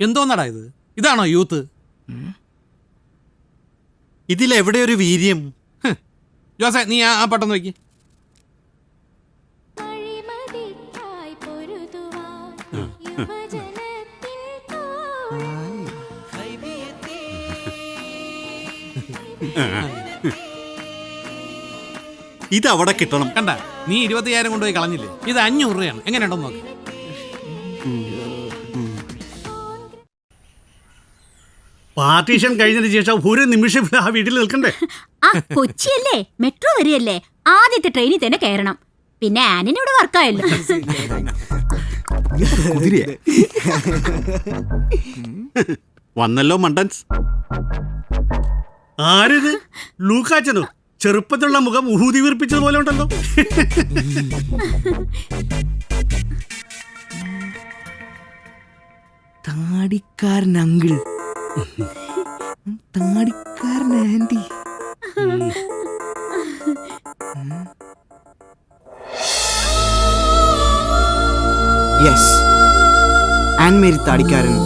എന്തോന്നടാ ഇത്? ഇതാണോ യൂത്ത്? ഇതിലെവിടെ ഒരു വീര്യം? ജോസേ, നീ ആ പട്ടം നോക്കി. ഇതവിടെ കിട്ടണം. കണ്ട, നീ 25,000 കൊണ്ടുപോയി കളഞ്ഞില്ലേ? ഇത് 500 രൂപയാണ്. എങ്ങനെയുണ്ടെന്ന് നോക്കി. പാർട്ടീഷൻ കഴിഞ്ഞതിന് ശേഷം ഒരു നിമിഷം ആ വീട്ടിൽ നിൽക്കണ്ടേ? ആ കൊച്ചിയല്ലേ, മെട്രോ വരികയല്ലേ, ആദ്യത്തെ ട്രെയിനിൽ തന്നെ കയറണം. പിന്നെ ആനിന് ഇവിടെ വർക്കായല്ലോ. വന്നല്ലോ മണ്ടൻസ്. ആരിത്? ലൂക്കാച്ചനോ? ചെറുപ്പത്തിലുള്ള മുഖം ഊതി വീർപ്പിച്ചതുപോലെ ഉണ്ടല്ലോ. താടിക്കാരൻ അങ്കിൾ, താടിക്കാരൻ ആന്റി. യെസ്, ആൻമേരി താടിക്കാരൻ